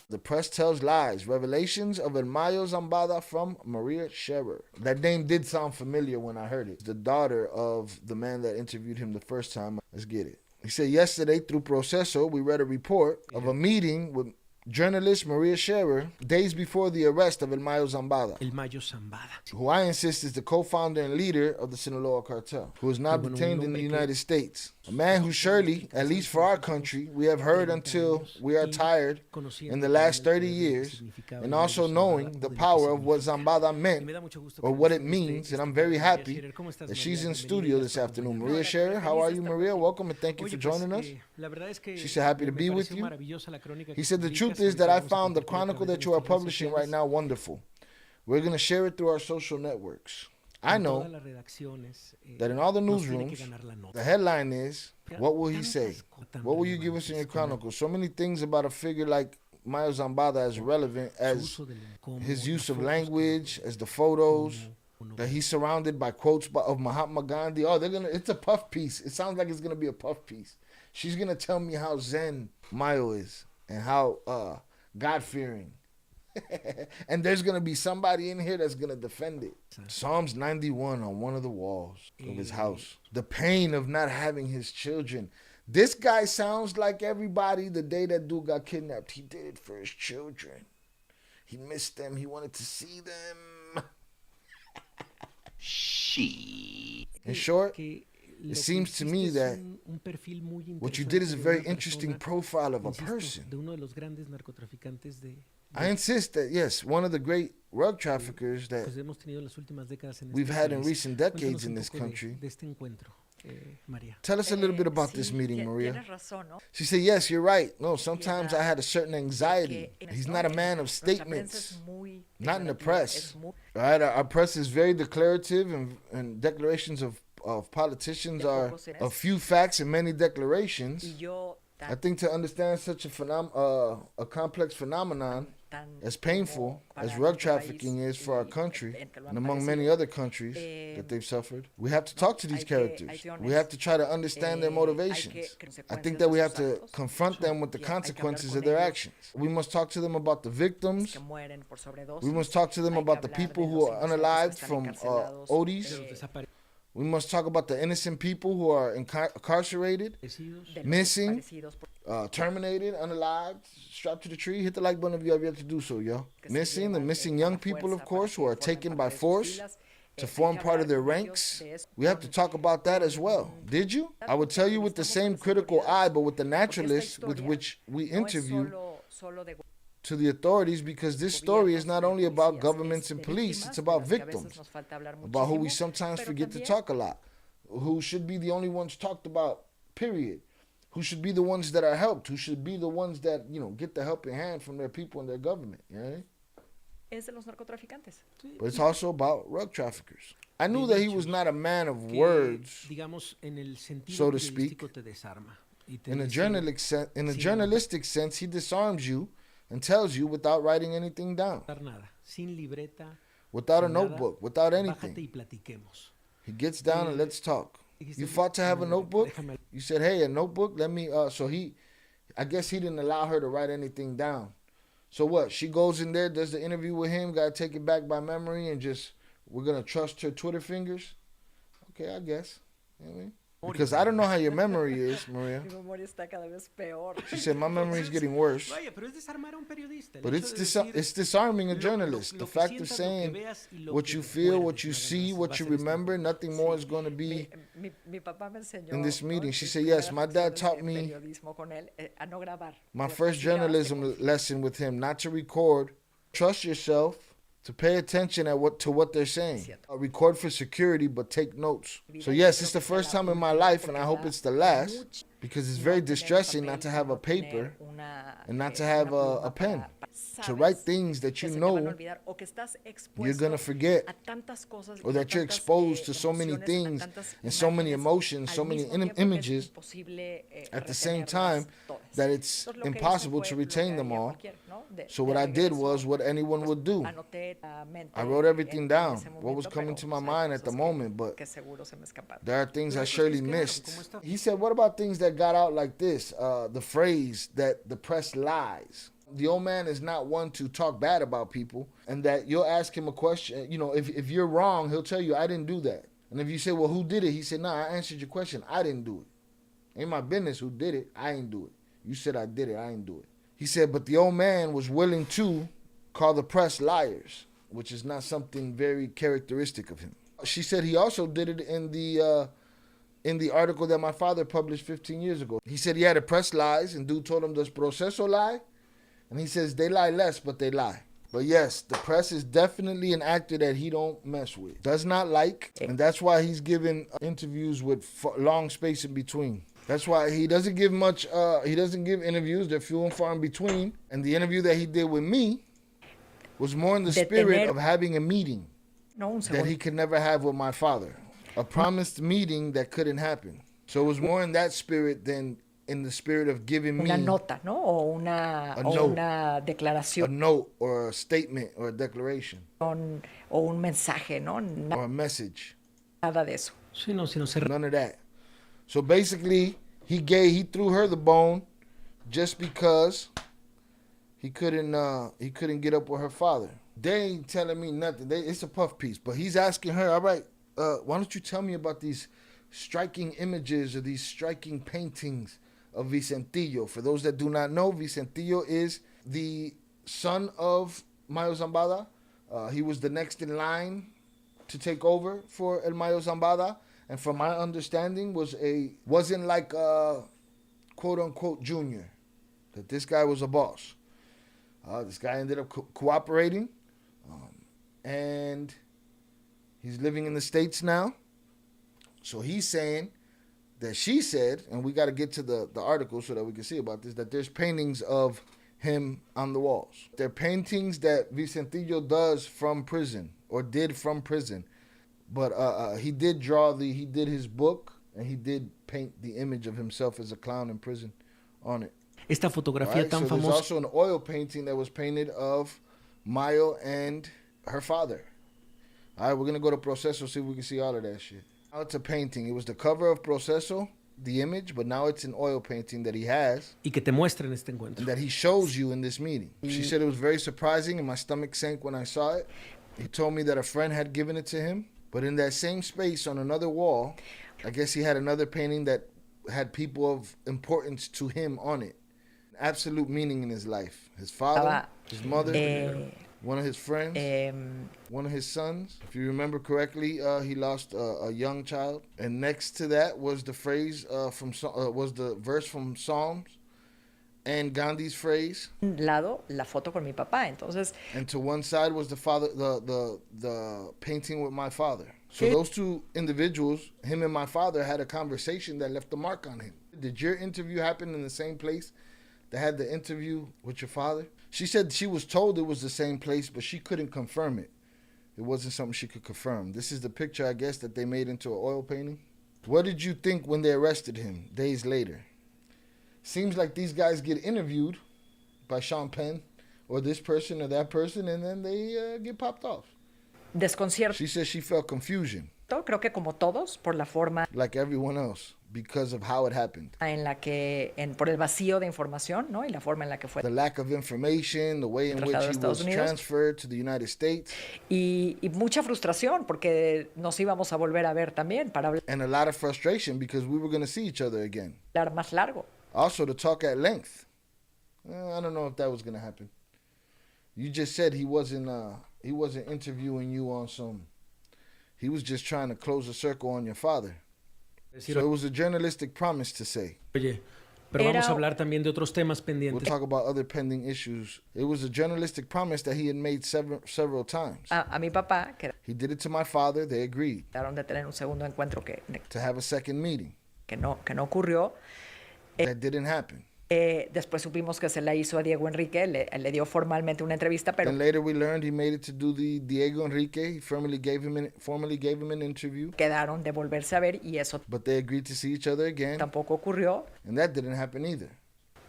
The press tells lies. Revelations of El Mayo Zambada from María Scherer. That name did sound familiar when I heard it. The daughter of the man that interviewed him the first time. Let's get it. He said, yesterday through Proceso, we read a report of a meeting with journalist María Scherer days before the arrest of El Mayo Zambada. El Mayo Zambada. Who I insist is the co-founder and leader of the Sinaloa Cartel, who is now detained in the United States. A man who surely, at least for our country, we have heard until we are tired in the last 30 years, and also knowing the power of what Zambada meant, or what it means, and I'm very happy that she's in studio this afternoon. María Scherer, how are you, Maria? Welcome, and thank you for joining us. She said, happy to be with you. He said, the truth is that I found the chronicle that you are publishing right now wonderful. We're going to share it through our social networks. I know that in all the newsrooms, the headline is, what will he say? What will you give us in your chronicle? So many things about a figure like Mayo Zambada as relevant as his use of language, as the photos, that he's surrounded by quotes of Mahatma Gandhi. Oh, it's a puff piece. It sounds like it's going to be a puff piece. She's going to tell me how zen Mayo is and how God-fearing. And there's going to be somebody in here that's going to defend it. Psalms 91 on one of the walls of his house. The pain of not having his children. This guy sounds like everybody the day that dude got kidnapped. He did it for his children. He missed them. He wanted to see them. In short, it seems to me that what you did is a very interesting profile of a person. I insist that, yes, one of the great rug traffickers that we've had in recent decades in this country. Tell us a little bit about this meeting, Maria. She said, yes, you're right. No, sometimes I had a certain anxiety. He's not a man of statements, not in the press. Right? Our press is very declarative, and declarations of politicians are a few facts and many declarations. I think to understand such a complex phenomenon as painful as rug trafficking is for our country and among many other countries that they've suffered, we have to talk to these characters. We have to try to understand their motivations. I think that we have to confront them with the consequences of their actions. We must talk to them about the victims. We must talk to them about the people who are unalived from ODs. We must talk about the innocent people who are incarcerated, missing, terminated, unalived, strapped to the tree. Hit the like button if you have yet to do so, yo. Missing, the missing young people, of course, who are taken by force to form part of their ranks. We have to talk about that as well. Did you? I would tell you with the same critical eye, but with the naturalist with which we interview to the authorities, because this story is not only about governments and police, it's about victims, about who we sometimes forget to talk a lot, who should be the only ones talked about, period, who should be the ones that are helped, who should be the ones that, get the helping hand from their people and their government, right? But it's also about rug traffickers. I knew that he was not a man of words, so to speak. In a journalistic sense, he disarms you and tells you without writing anything down, without a notebook, without anything. He gets down and let's talk. You fought to have a notebook? You said, hey, a notebook? Let me, I guess he didn't allow her to write anything down. So what? She goes in there, does the interview with him, got to take it back by memory, and we're going to trust her Twitter fingers? Okay, I guess. You know what I mean? Because I don't know how your memory is, Maria. She said, my memory is getting worse. But it's disarming a journalist. The fact of saying what you feel, what you see, what you remember, nothing more is going to be in this meeting. She said, yes, my dad taught me my first journalism lesson with him, not to record. Trust yourself. To pay attention to what they're saying. Record for security, but take notes. So yes, it's the first time in my life, and I hope it's the last, because it's very distressing not to have a paper and not to have a pen. To write things that you know you're going to forget, or that you're exposed to so many things and so many emotions, so many images at the same time that it's impossible to retain them all. So what I did was what anyone would do. I wrote everything down, what was coming to my mind at the moment, but there are things I surely missed. He said, what about things that got out like this? The phrase that the press lies. The old man is not one to talk bad about people, and that you'll ask him a question. You know, if you're wrong, he'll tell you, I didn't do that. And if you say, well, who did it? He said, no, I answered your question. I didn't do it. Ain't my business who did it. I ain't do it. You said I did it. I ain't do it. He said, but the old man was willing to call the press liars, which is not something very characteristic of him. She said he also did it in the article that my father published 15 years ago. He said he had to press lies, and dude told him, does proceso lie? And he says, they lie less, but they lie. But yes, the press is definitely an actor that he don't mess with. Does not like, and that's why he's given interviews with long space in between. That's why he doesn't give much, he doesn't give interviews that few and far in between. And the interview that he did with me was more in the spirit of having a meeting that he could never have with my father. A promised meeting that couldn't happen. So it was more in that spirit than in the spirit of giving me una nota, ¿no? O una declaración. A note or a statement or a declaration. O un mensaje, ¿no? Or a message. Nada de eso. Sí, no, none of that. So basically, he threw her the bone just because he couldn't get up with her father. They ain't telling me nothing. It's a puff piece, but he's asking her, all right, why don't you tell me about these striking images or these striking paintings of Vicentillo? For those that do not know, Vicentillo is the son of Mayo Zambada. He was the next in line to take over for El Mayo Zambada, and from my understanding wasn't like a quote unquote junior. That this guy was a boss. This guy ended up cooperating, and he's living in the States now. So he's saying that she said, and we got to get to the article so that we can see about this, that there's paintings of him on the walls. They're paintings that Vicentillo does from prison, or did from prison. But he did his book, and he did paint the image of himself as a clown in prison on it. Esta fotografía tan famosa. There's also an oil painting that was painted of Mayo and her father. All right, we're going to go to Proceso, see if we can see all of that shit. Now it's a painting. It was the cover of Proceso, the image, but now it's an oil painting that he has. Y que te muestra en este encuentro. And that he shows you in this meeting. She said it was very surprising, and my stomach sank when I saw it. He told me that a friend had given it to him, but in that same space on another wall, I guess he had another painting that had people of importance to him on it. Absolute meaning in his life. His father, his mother, one of his friends, one of his sons. If you remember correctly, he lost a young child. And next to that was the phrase was the verse from Psalms, and Gandhi's phrase. Lado, la foto con mi papá. Entonces. And to one side was the father, the painting with my father. So those two individuals, him and my father, had a conversation that left a mark on him. Did your interview happen in the same place that had the interview with your father? She said she was told it was the same place, but she couldn't confirm it. It wasn't something she could confirm. This is the picture, I guess, that they made into an oil painting. What did you think when they arrested him days later? Seems like these guys get interviewed by Sean Penn or this person or that person, and then they get popped off. Desconcierto. She said she felt confusion. Creo que como todos, por la forma. Like everyone else, because of how it happened. Por el vacío de información, ¿no? Y la forma en la que fue. The lack of information, the way in which he was transferred to the United States. Y mucha frustración, porque nos íbamos a volver a ver también para hablar. And a lot of frustration, because we were going to see each other again. Hablar más largo. Also to talk at length. I don't know if that was going to happen. You just said he wasn't interviewing you on some. He was just trying to close a circle on your father. So it was a journalistic promise to say. Oye, pero vamos a hablar también de otros temas pendientes. We'll talk about other pending issues. It was a journalistic promise that he had made several times. A mi papá. He did it to my father. They agreed. De tener un segundo encuentro to have a second meeting. Que no ocurrió. That didn't happen. Después supimos que se la hizo a Diego Enrique, le dio formalmente una entrevista, pero. And later we learned he made it to do the Diego Enrique. He formally gave him an interview. Quedaron de volverse a ver y eso. But they agreed to see each other again. Tampoco ocurrió. And that didn't happen either.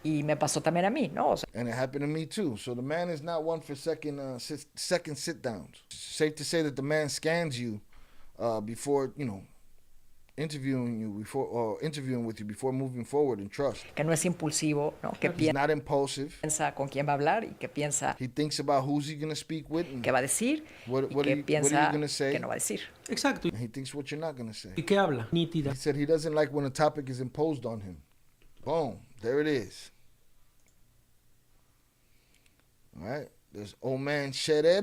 Y me pasó también a mí, ¿no? And it happened to me too. So the man is not one for second sit downs. It's safe to say that the man scans you before interviewing with you before moving forward in trust. Que no es impulsivo, ¿no? Que He's not impulsive. Piensa con quién va a hablar y que piensa. He thinks about who's he going to speak with. ¿Qué va a decir? Piensa que no va a decir. Exacto. And he thinks what you're not going to say. ¿Y qué habla? Nítida. He said he doesn't like when a topic is imposed on him. Boom. There it is. All right. There's old man Scherer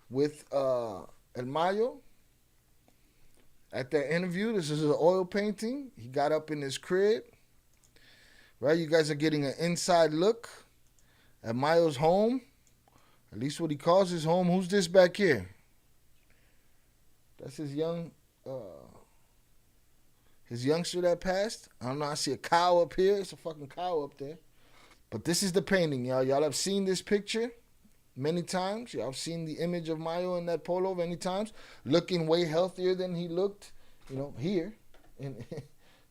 with El Mayo. At that interview, this is an oil painting. He got up in his crib. Right? You guys are getting an inside look at Mayo's home. At least what he calls his home. Who's this back here? That's his youngster that passed. I don't know. I see a cow up here. It's a fucking cow up there. But this is the painting, y'all. Y'all have seen this picture many times. Y'all have seen the image of Mayo in that polo many times. Looking way healthier than he looked, here. And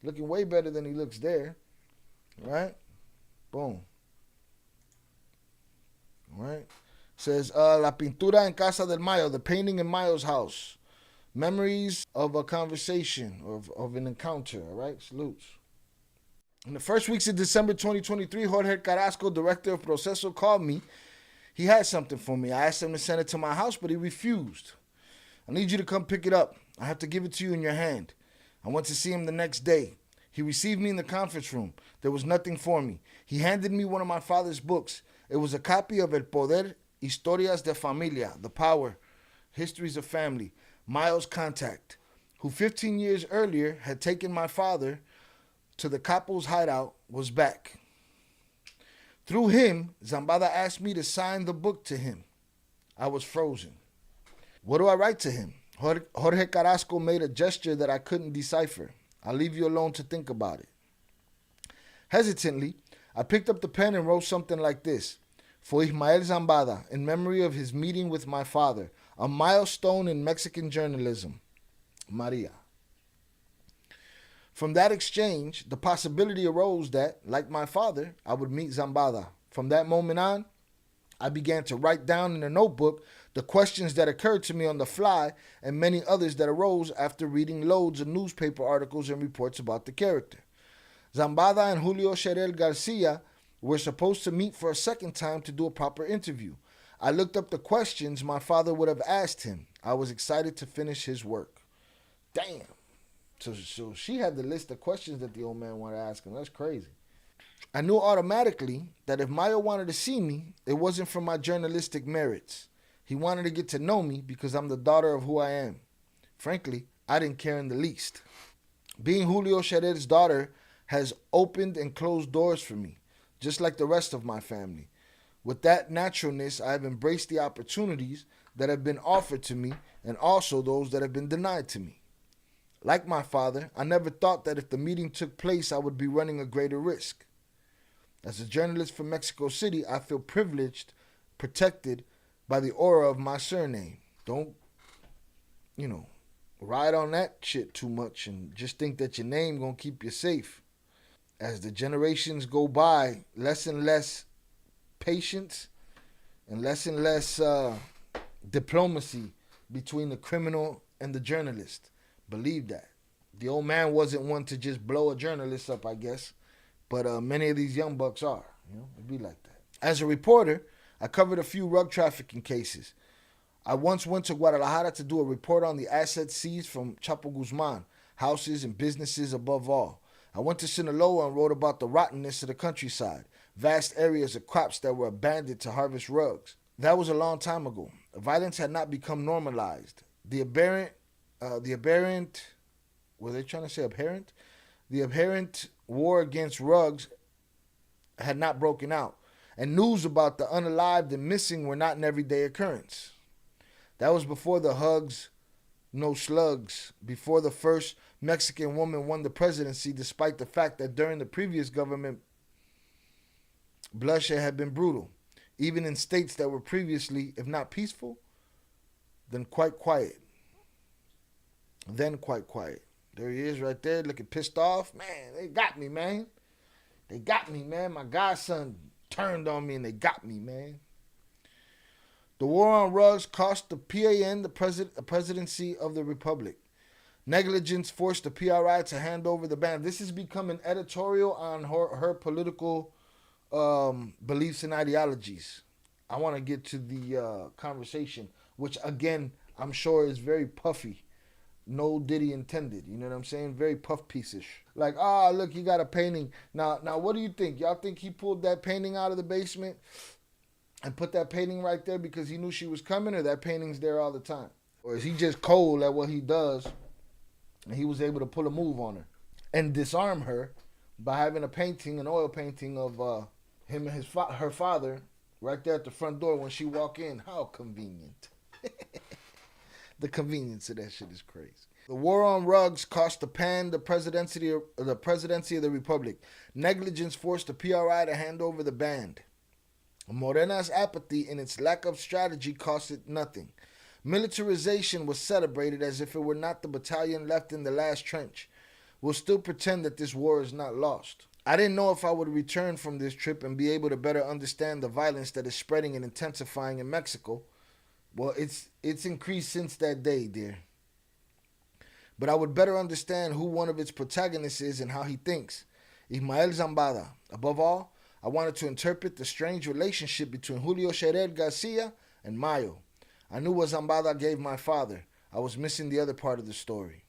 looking way better than he looks there. Right? Boom. All right. Says, La pintura en casa del Mayo, the painting in Mayo's house. Memories of a conversation, of an encounter. All right? Salutes. In the first weeks of December 2023, Jorge Carrasco, director of Proceso, called me. He had something for me. I asked him to send it to my house, but he refused. I need you to come pick it up. I have to give it to you in your hand. I went to see him the next day. He received me in the conference room. There was nothing for me. He handed me one of my father's books. It was a copy of El Poder, Historias de Familia, The Power, Histories of Family, Mayo's contact, who 15 years earlier had taken my father to the Capo's hideout, was back. Through him, Zambada asked me to sign the book to him. I was frozen. What do I write to him? Jorge Carrasco made a gesture that I couldn't decipher. I'll leave you alone to think about it. Hesitantly, I picked up the pen and wrote something like this. For Ismael Zambada, in memory of his meeting with my father, a milestone in Mexican journalism. María. From that exchange, the possibility arose that, like my father, I would meet Zambada. From that moment on, I began to write down in a notebook the questions that occurred to me on the fly and many others that arose after reading loads of newspaper articles and reports about the character. Zambada and Julio Scherer García were supposed to meet for a second time to do a proper interview. I looked up the questions my father would have asked him. I was excited to finish his work. Damn. So she had the list of questions that the old man wanted to ask him. That's crazy. I knew automatically that if Mayo wanted to see me, it wasn't for my journalistic merits. He wanted to get to know me because I'm the daughter of who I am. Frankly, I didn't care in the least. Being Julio Scherer's daughter has opened and closed doors for me, just like the rest of my family. With that naturalness, I have embraced the opportunities that have been offered to me and also those that have been denied to me. Like my father, I never thought that if the meeting took place, I would be running a greater risk. As a journalist from Mexico City, I feel privileged, protected by the aura of my surname. Don't, ride on that shit too much and just think that your name gonna keep you safe. As the generations go by, less and less patience and less diplomacy between the criminal and the journalist. Believe that. The old man wasn't one to just blow a journalist up, I guess. But many of these young bucks are. It'd be like that. As a reporter, I covered a few rug trafficking cases. I once went to Guadalajara to do a report on the assets seized from Chapo Guzman, houses and businesses above all. I went to Sinaloa and wrote about the rottenness of the countryside, vast areas of crops that were abandoned to harvest rugs. That was a long time ago. Violence had not become normalized. The aberrant, were they trying to say abhorrent? The abhorrent war against rugs had not broken out, and news about the unalived and missing were not an everyday occurrence. That was before the hugs, no slugs, before the first Mexican woman won the presidency, despite the fact that during the previous government, bloodshed had been brutal, even in states that were previously, if not peaceful, then quite quiet. There he is right there looking pissed off. Man, they got me, man. My godson turned on me and they got me, man. The war on rugs cost the PAN the presidency of the republic. Negligence forced the PRI to hand over the band. This has become an editorial on her political beliefs and ideologies. I want to get to the conversation, which again, I'm sure is very puffy. No Diddy intended. You know what I'm saying? Very puff piece-ish. Like, look, he got a painting. Now, what do you think? Y'all think he pulled that painting out of the basement and put that painting right there because he knew she was coming, or that painting's there all the time? Or is he just cold at what he does and he was able to pull a move on her and disarm her by having a painting, an oil painting of him and her father right there at the front door when she walk in? How convenient. The convenience of that shit is crazy. The war on rugs cost the PAN the presidency of the Republic. Negligence forced the PRI to hand over the band. Morena's apathy in its lack of strategy cost it nothing. Militarization was celebrated as if it were not the battalion left in the last trench. We'll still pretend that this war is not lost. I didn't know if I would return from this trip and be able to better understand the violence that is spreading and intensifying in Mexico. Well, it's increased since that day, dear. But I would better understand who one of its protagonists is and how he thinks. Ismael Zambada. Above all, I wanted to interpret the strange relationship between Julio Scherer García and Mayo. I knew what Zambada gave my father. I was missing the other part of the story.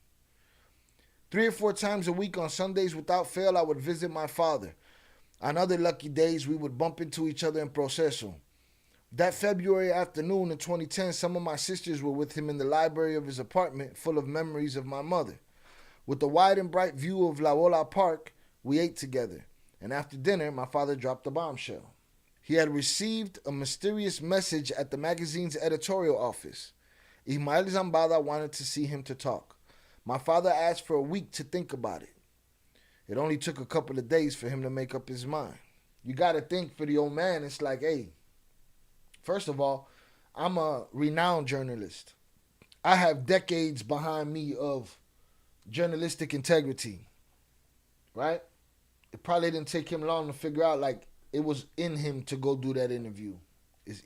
3 or 4 times a week on Sundays without fail, I would visit my father. On other lucky days, we would bump into each other in Proceso. That February afternoon in 2010, some of my sisters were with him in the library of his apartment, full of memories of my mother. With the wide and bright view of La Ola Park, we ate together. And after dinner, my father dropped a bombshell. He had received a mysterious message at the magazine's editorial office. Ismael Zambada wanted to see him to talk. My father asked for a week to think about it. It only took a couple of days for him to make up his mind. You got to think, for the old man, it's like, hey, first of all, I'm a renowned journalist. I have decades behind me of journalistic integrity, right? It probably didn't take him long to figure out, like, it was in him to go do that interview. It's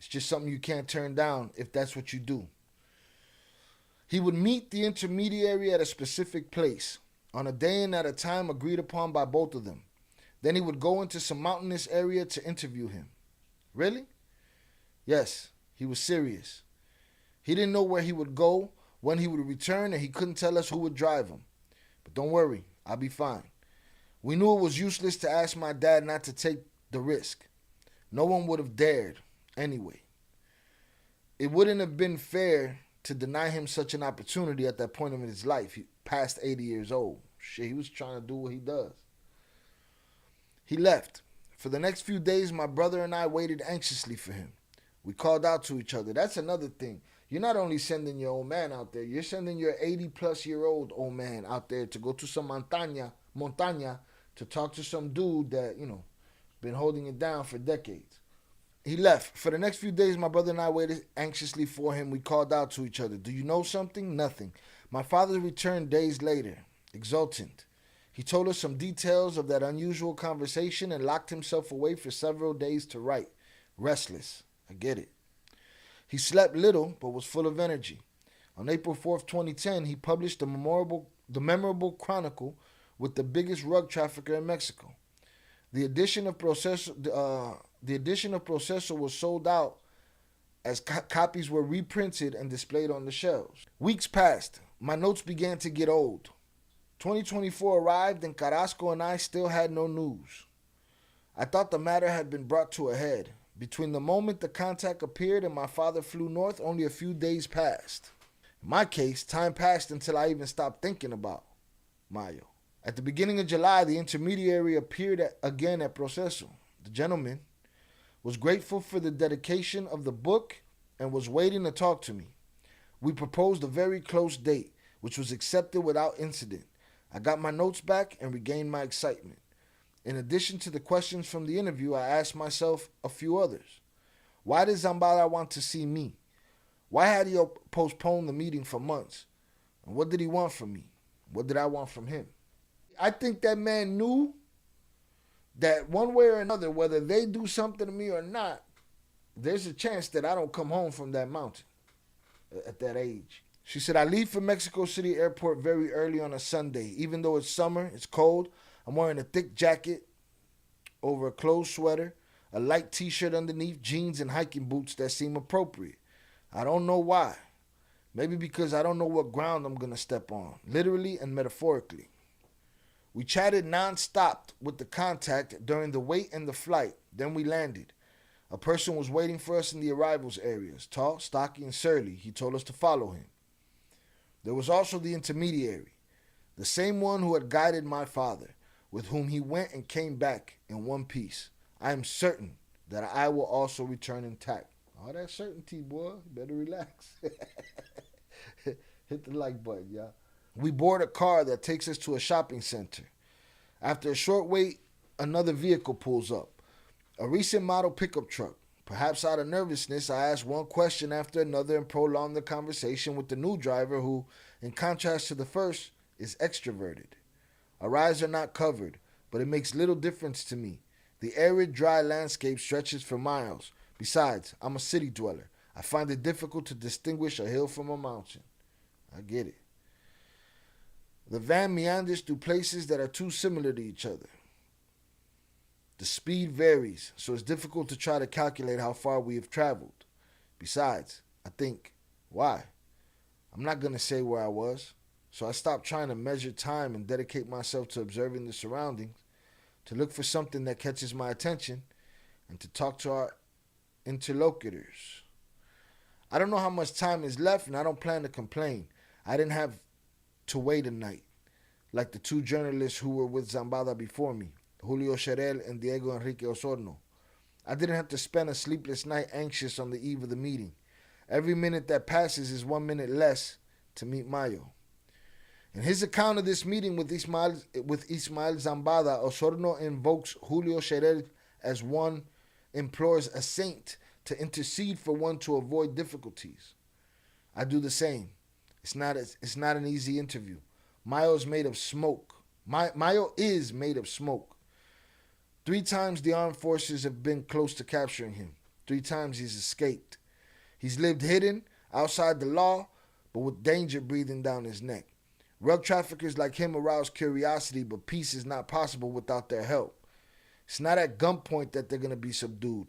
just something you can't turn down if that's what you do. He would meet the intermediary at a specific place on a day and at a time agreed upon by both of them. Then he would go into some mountainous area to interview him. Really? Yes, he was serious. He didn't know where he would go, when he would return, and he couldn't tell us who would drive him. But don't worry, I'll be fine. We knew it was useless to ask my dad not to take the risk. No one would have dared anyway. It wouldn't have been fair to deny him such an opportunity at that point in his life. He passed 80 years old. Shit, he was trying to do what he does. He left. For the next few days, my brother and I waited anxiously for him. We called out to each other. That's another thing. You're not only sending your old man out there, you're sending your 80-plus-year-old old man out there to go to some montaña to talk to some dude that, been holding it down for decades. He left. For the next few days, my brother and I waited anxiously for him. We called out to each other. Do you know something? Nothing. My father returned days later, exultant. He told us some details of that unusual conversation and locked himself away for several days to write. Restless. I get it. He slept little, but was full of energy. On April 4th, 2010, he published the memorable chronicle with the biggest rug trafficker in Mexico. The edition of Proceso was sold out as copies were reprinted and displayed on the shelves. Weeks passed. My notes began to get old. 2024 arrived and Carrasco and I still had no news. I thought the matter had been brought to a head. Between the moment the contact appeared and my father flew north, only a few days passed. In my case, time passed until I even stopped thinking about Mayo. At the beginning of July, the intermediary appeared again at Proceso. The gentleman was grateful for the dedication of the book and was waiting to talk to me. We proposed a very close date, which was accepted without incident. I got my notes back and regained my excitement. In addition to the questions from the interview, I asked myself a few others. Why did Zambada want to see me? Why had he postponed the meeting for months? And what did he want from me? What did I want from him? I think that man knew that one way or another, whether they do something to me or not, there's a chance that I don't come home from that mountain at that age. She said, I leave for Mexico City Airport very early on a Sunday. Even though it's summer, it's cold, I'm wearing a thick jacket over a closed sweater, a light t-shirt underneath, jeans and hiking boots that seem appropriate. I don't know why. Maybe because I don't know what ground I'm going to step on, literally and metaphorically. We chatted non-stop with the contact during the wait and the flight. Then we landed. A person was waiting for us in the arrivals areas, tall, stocky, and surly. He told us to follow him. There was also the intermediary, the same one who had guided my father, with whom he went and came back in one piece. I am certain that I will also return intact. All that certainty, boy. Better relax. Hit the like button, y'all. We board a car that takes us to a shopping center. After a short wait, another vehicle pulls up. A recent model pickup truck. Perhaps out of nervousness, I asked one question after another and prolonged the conversation with the new driver who, in contrast to the first, is extroverted. Our eyes are not covered, but it makes little difference to me. The arid, dry landscape stretches for miles. Besides, I'm a city dweller. I find it difficult to distinguish a hill from a mountain. I get it. The van meanders through places that are too similar to each other. The speed varies, so it's difficult to try to calculate how far we have traveled. Besides, I think, why? I'm not going to say where I was, so I stopped trying to measure time and dedicate myself to observing the surroundings, to look for something that catches my attention, and to talk to our interlocutors. I don't know how much time is left, and I don't plan to complain. I didn't have to wait a night, like the two journalists who were with Zambada before me, Julio Scherer and Diego Enrique Osorno. I didn't have to spend a sleepless night anxious on the eve of the meeting. Every minute that passes is 1 minute less to meet Mayo. In his account of this meeting with Ismael Zambada, Osorno invokes Julio Scherer as one implores a saint to intercede for one to avoid difficulties. I do the same. It's not an easy interview. Mayo is made of smoke. 3 times the armed forces have been close to capturing him. 3 times he's escaped. He's lived hidden, outside the law, but with danger breathing down his neck. Drug traffickers like him arouse curiosity, but peace is not possible without their help. It's not at gunpoint that they're going to be subdued.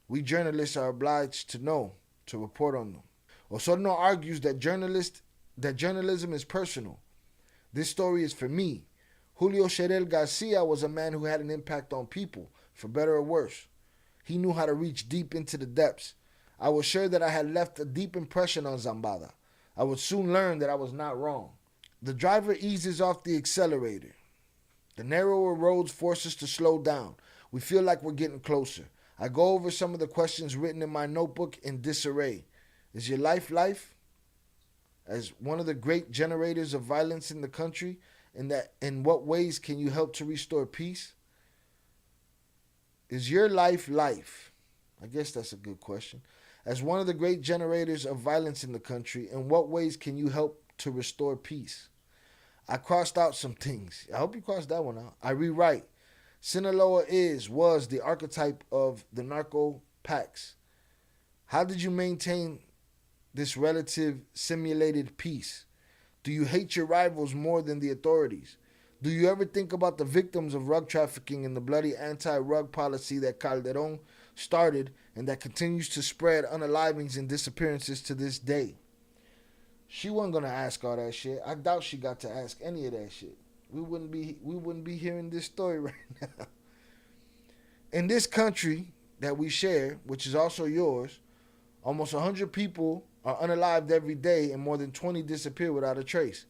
We journalists are obliged to know, to report on them. Osorno argues that journalism is personal. This story is for me. Julio Scherer García was a man who had an impact on people, for better or worse. He knew how to reach deep into the depths. I was sure that I had left a deep impression on Zambada. I would soon learn that I was not wrong. The driver eases off the accelerator. The narrower roads force us to slow down. We feel like we're getting closer. I go over some of the questions written in my notebook in disarray. Is your life? As one of the great generators of violence in the country, in what ways can you help to restore peace? Is your life? I guess that's a good question. As one of the great generators of violence in the country, in what ways can you help to restore peace? I crossed out some things. I hope you crossed that one out. I rewrite. Sinaloa was the archetype of the narco pacts. How did you maintain this relative simulated peace? Do you hate your rivals more than the authorities? Do you ever think about the victims of drug trafficking and the bloody anti-drug policy that Calderon started and that continues to spread unalivings and disappearances to this day? She wasn't gonna ask all that shit. I doubt she got to ask any of that shit. We wouldn't be hearing this story right now. In this country that we share, which is also yours, almost 100 people are unalived every day and more than 20 disappear without a trace.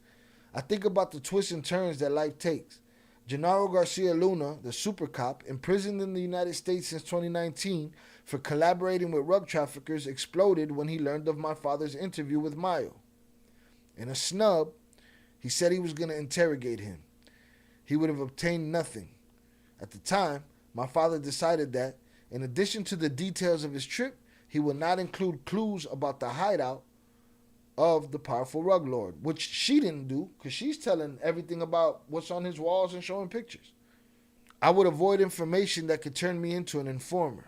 I think about the twists and turns that life takes. Genaro Garcia Luna, the super cop, imprisoned in the United States since 2019 for collaborating with drug traffickers, exploded when he learned of my father's interview with Mayo. In a snub, he said he was going to interrogate him. He would have obtained nothing. At the time, my father decided that, in addition to the details of his trip, he would not include clues about the hideout of the powerful rug lord, which she didn't do because she's telling everything about what's on his walls and showing pictures. I would avoid information that could turn me into an informer.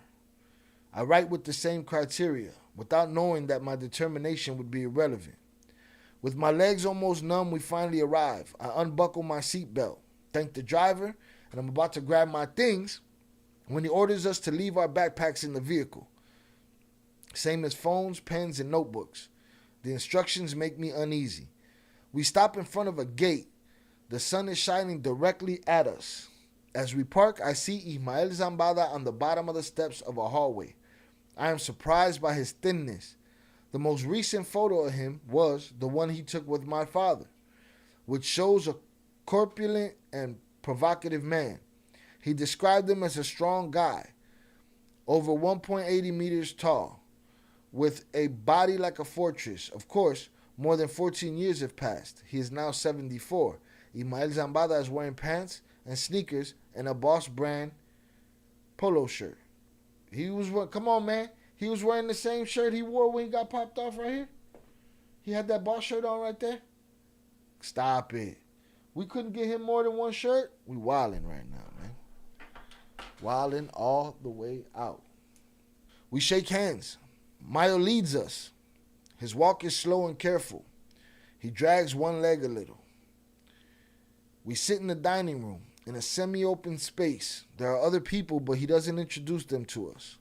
I write with the same criteria, without knowing that my determination would be irrelevant. With my legs almost numb, we finally arrive. I unbuckle my seatbelt, thank the driver, and I'm about to grab my things when he orders us to leave our backpacks in the vehicle. Same as phones, pens, and notebooks. The instructions make me uneasy. We stop in front of a gate. The sun is shining directly at us. As we park, I see Ismael Zambada on the bottom of the steps of a hallway. I am surprised by his thinness. The most recent photo of him was the one he took with my father, which shows a corpulent and provocative man. He described him as a strong guy, over 1.80 meters tall, with a body like a fortress. Of course, more than 14 years have passed. He is now 74. Ismael Zambada is wearing pants and sneakers and a Boss brand polo shirt. Come on, man. He was wearing the same shirt he wore when he got popped off right here. He had that Boss shirt on right there. Stop it. We couldn't get him more than one shirt. We wildin' right now, man. Wildin' all the way out. We shake hands. Mayo leads us. His walk is slow and careful. He drags one leg a little. We sit in the dining room in a semi-open space. There are other people, but he doesn't introduce them to us.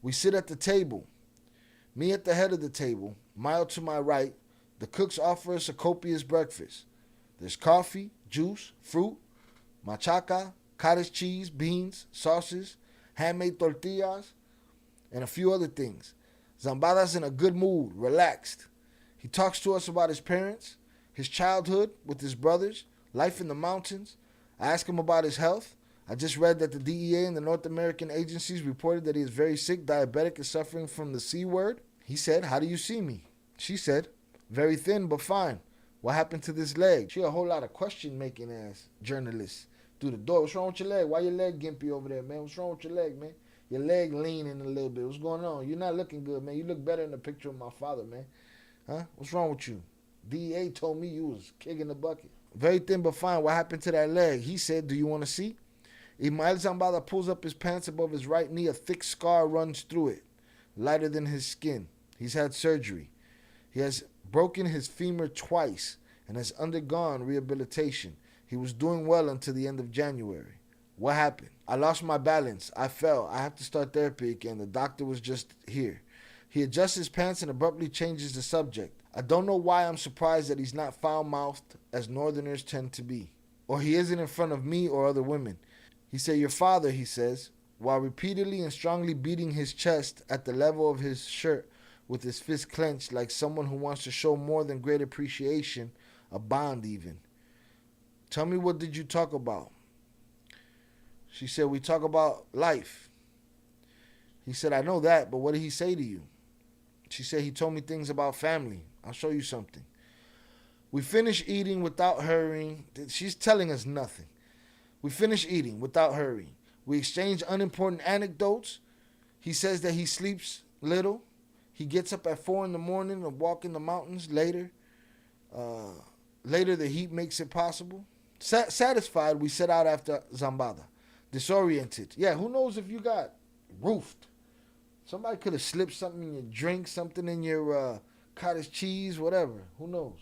We sit at the table. Me at the head of the table, Mayo to my right. The cooks offer us a copious breakfast. There's coffee, juice, fruit, machaca, cottage cheese, beans, sauces, handmade tortillas, and a few other things. Zambada's in a good mood, relaxed. He talks to us about his parents, his childhood with his brothers, life in the mountains. I ask him about his health. I just read that the DEA and the North American agencies reported that he is very sick, diabetic, and suffering from the C word. He said, "How do you see me?" She said, "Very thin, but fine. What happened to this leg?" She a whole lot of question-making ass journalists through the door. "What's wrong with your leg? Why your leg gimpy over there, man? What's wrong with your leg, man? Your leg leaning a little bit. What's going on? You're not looking good, man. You look better in the picture of my father, man. Huh? What's wrong with you? DEA told me you was kicking the bucket." "Very thin but fine. What happened to that leg?" He said, "Do you want to see?" Ismael Zambada pulls up his pants above his right knee. A thick scar runs through it, lighter than his skin. He's had surgery. He has broken his femur twice and has undergone rehabilitation. He was doing well until the end of January. "What happened?" "I lost my balance. I fell. I have to start therapy again. The doctor was just here." He adjusts his pants and abruptly changes the subject. I don't know why I'm surprised that he's not foul-mouthed as Northerners tend to be. Or he isn't in front of me or other women. He said, "Your father," he says, while repeatedly and strongly beating his chest at the level of his shirt with his fist clenched like someone who wants to show more than great appreciation, a bond even. "Tell me, what did you talk about?" She said, "We talk about life." He said, "I know that, but what did he say to you?" She said, "He told me things about family. I'll show you something." We finish eating without hurrying. She's telling us nothing. We finish eating without hurrying. We exchange unimportant anecdotes. He says that he sleeps little. He gets up at 4 in the morning and walk in the mountains later. Later, the heat makes it possible. Satisfied, we set out after Zambada. Disoriented. Yeah, who knows if you got roofed. Somebody could have slipped something in your drink, something in your cottage cheese, whatever. Who knows?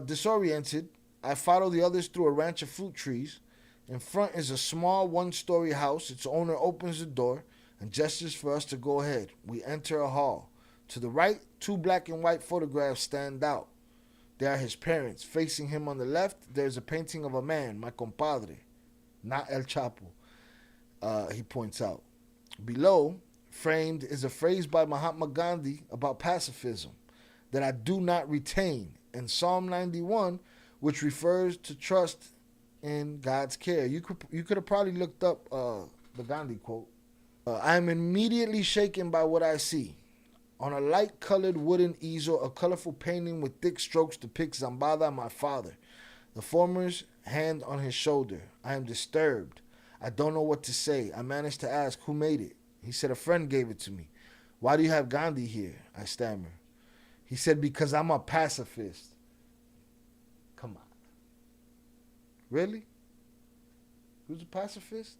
Disoriented, I follow the others through a ranch of fruit trees. In front is a small one-story house. Its owner opens the door and gestures for us to go ahead. We enter a hall. To the right, 2 black and white photographs stand out. They are his parents. Facing him on the left, there's a painting of a man, my compadre, not El Chapo, he points out. Below, framed, is a phrase by Mahatma Gandhi about pacifism that I do not retain, and Psalm 91, which refers to trust in God's care. You could have probably looked up the Gandhi quote. I am immediately shaken by what I see. On a light-colored wooden easel, a colorful painting with thick strokes depicts Zambada, my father, the former's hand on his shoulder. I am disturbed. I don't know what to say. I managed to ask, "Who made it?" He said, "A friend gave it to me." "Why do you have Gandhi here?" I stammer. He said, "Because I'm a pacifist." Come on. Really? Who's a pacifist?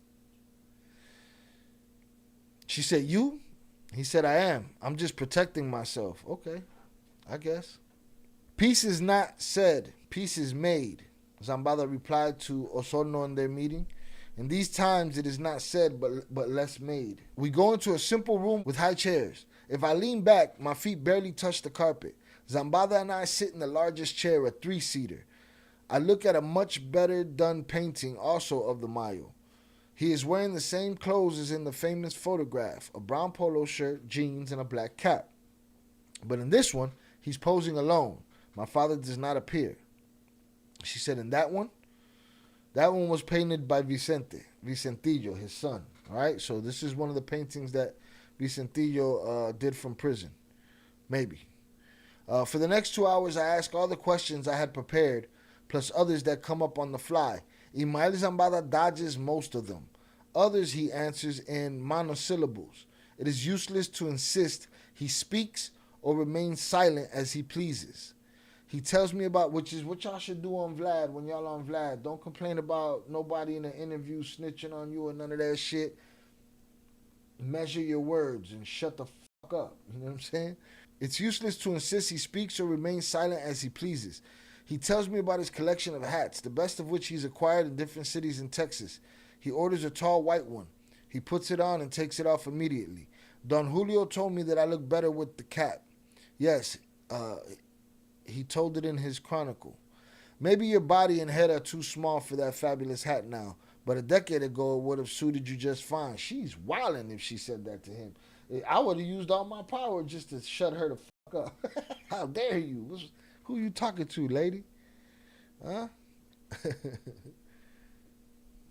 She said, "You?" He said, "I am. I'm just protecting myself." Okay, I guess. Peace is not said, peace is made, Zambada replied to Osorno in their meeting. In these times, it is not said, but less made. We go into a simple room with high chairs. If I lean back, my feet barely touch the carpet. Zambada and I sit in the largest chair, a 3-seater. I look at a much better done painting, also of the Mayo. He is wearing the same clothes as in the famous photograph, a brown polo shirt, jeans, and a black cap. But in this one, he's posing alone. My father does not appear. She said, in that one was painted by Vicentillo, his son. All right, so this is one of the paintings that Vicentillo did from prison. Maybe. For the next 2 hours, I ask all the questions I had prepared, plus others that come up on the fly. Ismael Zambada dodges most of them. Others he answers in monosyllables. It is useless to insist he speaks or remains silent as he pleases. He tells me about, which is what y'all should do on Vlad when y'all on Vlad. Don't complain about nobody in an interview snitching on you or none of that shit. Measure your words and shut the fuck up. You know what I'm saying? It's useless to insist he speaks or remains silent as he pleases. He tells me about his collection of hats, the best of which he's acquired in different cities in Texas. He orders a tall white one. He puts it on and takes it off immediately. Don Julio told me that I look better with the cap. Yes, he told it in his chronicle. Maybe your body and head are too small for that fabulous hat now, but a decade ago it would have suited you just fine. She's wildin' if she said that to him. I would have used all my power just to shut her the fuck up. How dare you? Who you talking to, lady? Huh?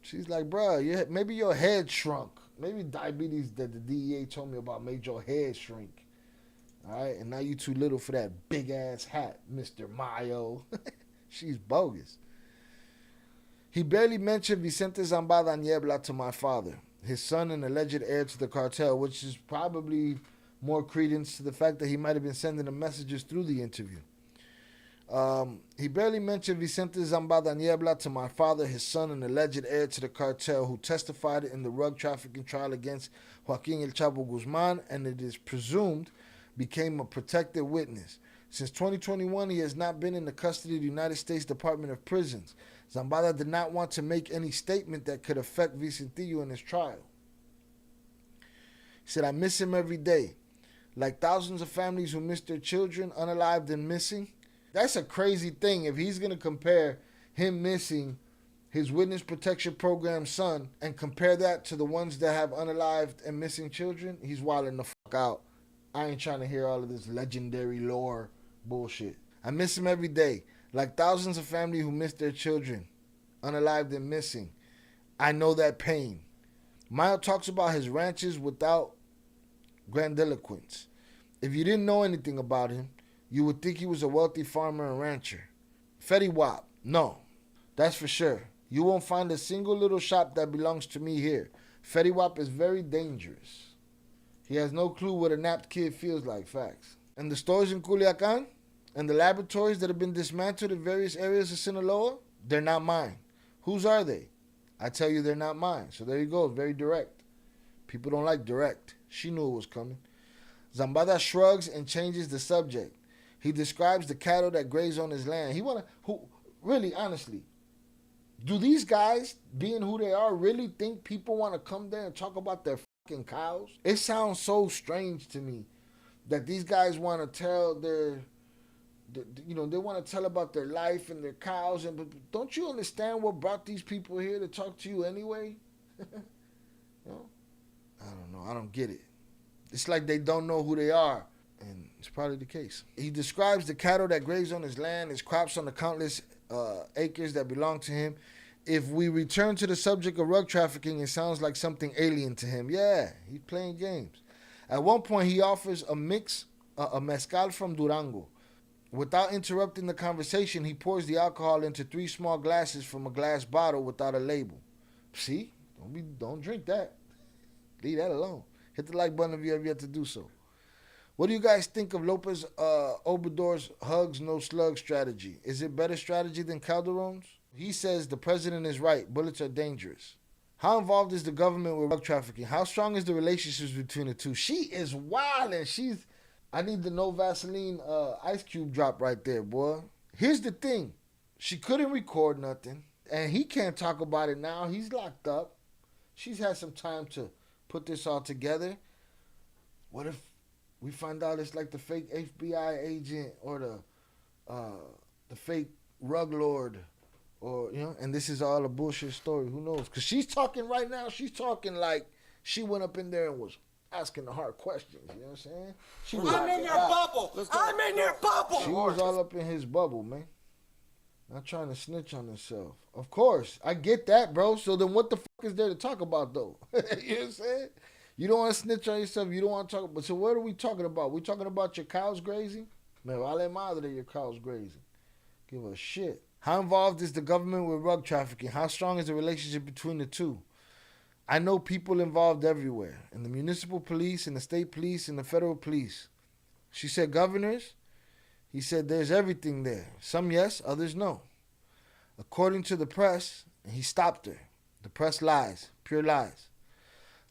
She's like, bruh, maybe your head shrunk. Maybe diabetes that the DEA told me about made your head shrink. All right, and now you too little for that big-ass hat, Mr. Mayo. She's bogus. He barely mentioned Vicente Zambada Niebla to my father, his son and alleged heir to the cartel, which is probably more credence to the fact that he might have been sending the messages through the interview. He barely mentioned Vicente Zambada Niebla to my father, his son, and alleged heir to the cartel, who testified in the rug trafficking trial against Joaquin El Chapo Guzman, and it is presumed became a protected witness. Since 2021, he has not been in the custody of the United States Department of Prisons. Zambada did not want to make any statement that could affect Vicentillo in his trial. He said, I miss him every day. Like thousands of families who miss their children, unalived and missing. That's a crazy thing. If he's going to compare him missing his witness protection program son and compare that to the ones that have unalived and missing children, he's wilding the fuck out. I ain't trying to hear all of this legendary lore bullshit. I miss him every day. Like thousands of families who miss their children, unalived and missing. I know that pain. Mayo talks about his ranches without grandiloquence. If you didn't know anything about him, you would think he was a wealthy farmer and rancher. Fetty Wap, no, that's for sure. You won't find a single little shop that belongs to me here. Fetty Wap is very dangerous. He has no clue what a napped kid feels like, facts. And the stores in Culiacan and the laboratories that have been dismantled in various areas of Sinaloa, they're not mine. Whose are they? I tell you they're not mine. So there you go, very direct. People don't like direct. She knew it was coming. Zambada shrugs and changes the subject. He describes the cattle that graze on his land. Really, honestly, do these guys, being who they are, really think people want to come there and talk about their fucking cows? It sounds so strange to me that these guys want to tell they want to tell about their life and their cows. But don't you understand what brought these people here to talk to you anyway? No? I don't know. I don't get it. It's like they don't know who they are. And it's probably the case. He describes the cattle that graze on his land, his crops on the countless acres that belong to him. If we return to the subject of rug trafficking, it sounds like something alien to him. Yeah, he's playing games. At one point, he offers a mezcal from Durango. Without interrupting the conversation, he pours the alcohol into 3 small glasses from a glass bottle without a label. See? Don't drink that. Leave that alone. Hit the like button if you have yet to do so. What do you guys think of Lopez Obrador's hugs, no slug strategy? Is it better strategy than Calderon's? He says the president is right. Bullets are dangerous. How involved is the government with drug trafficking? How strong is the relationships between the two? She is wild and she's I need the no Vaseline ice cube drop right there, boy. Here's the thing. She couldn't record nothing, and he can't talk about it now. He's locked up. She's had some time to put this all together. What if we find out it's like the fake FBI agent or the fake rug lord, or and this is all a bullshit story? Who knows? Because she's talking right now. She's talking like she went up in there and was asking the hard questions. You know what I'm saying? I'm in your bubble. I'm in your bubble. She was all up in his bubble, man. Not trying to snitch on himself. Of course. I get that, bro. So then what the fuck is there to talk about, though? You know what I'm saying? You don't want to snitch on yourself. You don't want to talk about. So what are we talking about? We talking about your cows grazing? Man, vale madre your cows grazing. Give a shit. How involved is the government with rug trafficking? How strong is the relationship between the two? I know people involved everywhere. In the municipal police, in the state police, in the federal police. She said governors. He said there's everything there. Some yes, others no. According to the press, and he stopped her. The press lies, pure lies.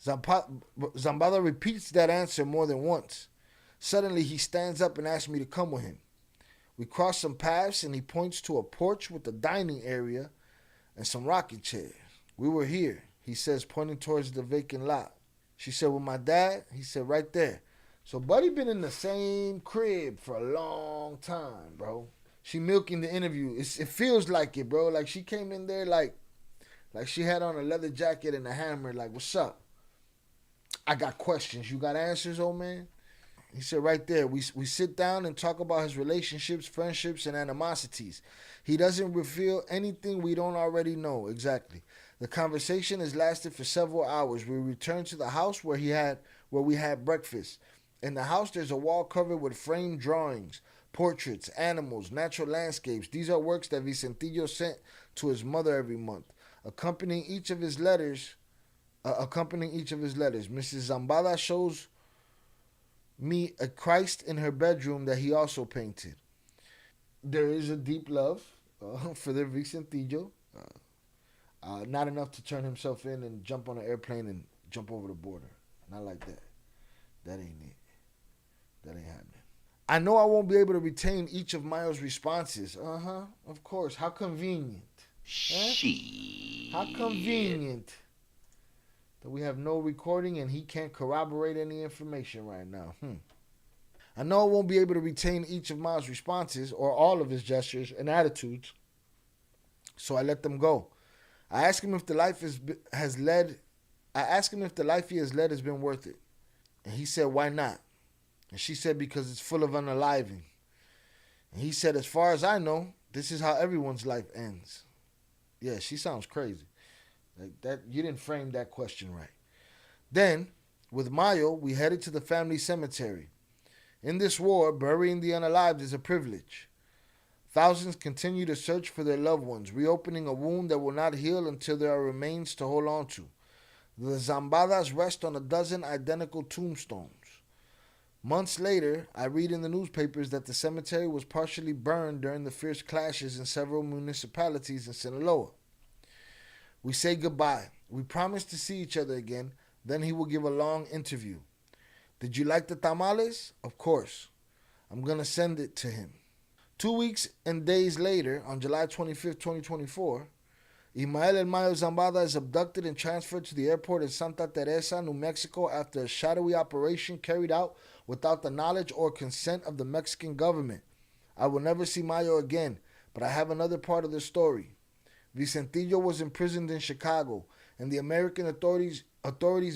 Zambada repeats that answer more than once. Suddenly, he stands up and asks me to come with him. We cross some paths, and he points to a porch with a dining area and some rocking chairs. We were here, he says, pointing towards the vacant lot. She said, with my dad? He said, right there. So Buddy been in the same crib for a long time, bro. She milking the interview. It feels like it, bro. Like she came in there like she had on a leather jacket and a hammer. Like, what's up? I got questions. You got answers, old man? He said right there, we sit down and talk about his relationships, friendships, and animosities. He doesn't reveal anything we don't already know exactly. The conversation has lasted for several hours. We returned to the house where we had breakfast. In the house, there's a wall covered with framed drawings, portraits, animals, natural landscapes. These are works that Vicentillo sent to his mother every month, accompanying each of his letters. Mrs. Zambada shows me a Christ in her bedroom that he also painted. There is a deep love for the Vicentillo. Not enough to turn himself in and jump on an airplane and jump over the border. Not like that. That ain't it. That ain't happening. I know I won't be able to retain each of Mayo's responses. Of course. How convenient. How convenient that we have no recording and he can't corroborate any information right now. I know I won't be able to retain each of Mayo's responses or all of his gestures and attitudes, so I let them go. I asked him if the life he has led has been worth it. And he said, why not? And she said, because it's full of unaliving. And he said, as far as I know, this is how everyone's life ends. Yeah, she sounds crazy. Like that, you didn't frame that question right. Then, with Mayo, we headed to the family cemetery. In this war, burying the unalived is a privilege. Thousands continue to search for their loved ones, reopening a wound that will not heal until there are remains to hold on to. The Zambadas rest on a dozen identical tombstones. Months later, I read in the newspapers that the cemetery was partially burned during the fierce clashes in several municipalities in Sinaloa. We say goodbye. We promise to see each other again. Then he will give a long interview. Did you like the tamales? Of course. I'm going to send it to him. 2 weeks and days later, on July 25th, 2024, Ismael El Mayo Zambada is abducted and transferred to the airport in Santa Teresa, New Mexico, after a shadowy operation carried out without the knowledge or consent of the Mexican government. I will never see Mayo again, but I have another part of the story. Vicentillo was imprisoned in Chicago, and the American authorities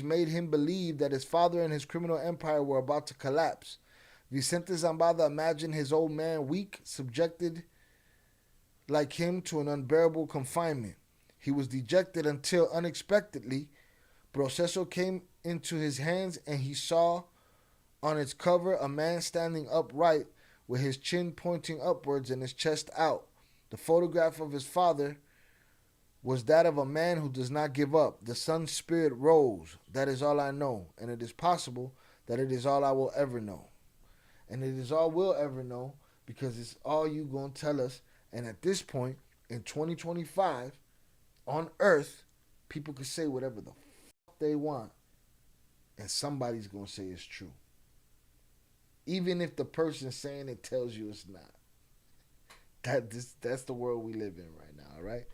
made him believe that his father and his criminal empire were about to collapse. Vicente Zambada imagined his old man weak, subjected like him to an unbearable confinement. He was dejected until, unexpectedly, Proceso came into his hands and he saw on its cover a man standing upright with his chin pointing upwards and his chest out. The photograph of his father was that of a man who does not give up. The son's spirit rose. That is all I know, and it is possible that it is all I will ever know. And it is all we'll ever know because it's all you gonna tell us. And at this point, in 2025, on Earth, people can say whatever the fuck they want, and somebody's gonna say it's true. even if the person saying it tells you it's not. That's the world we live in right now, right?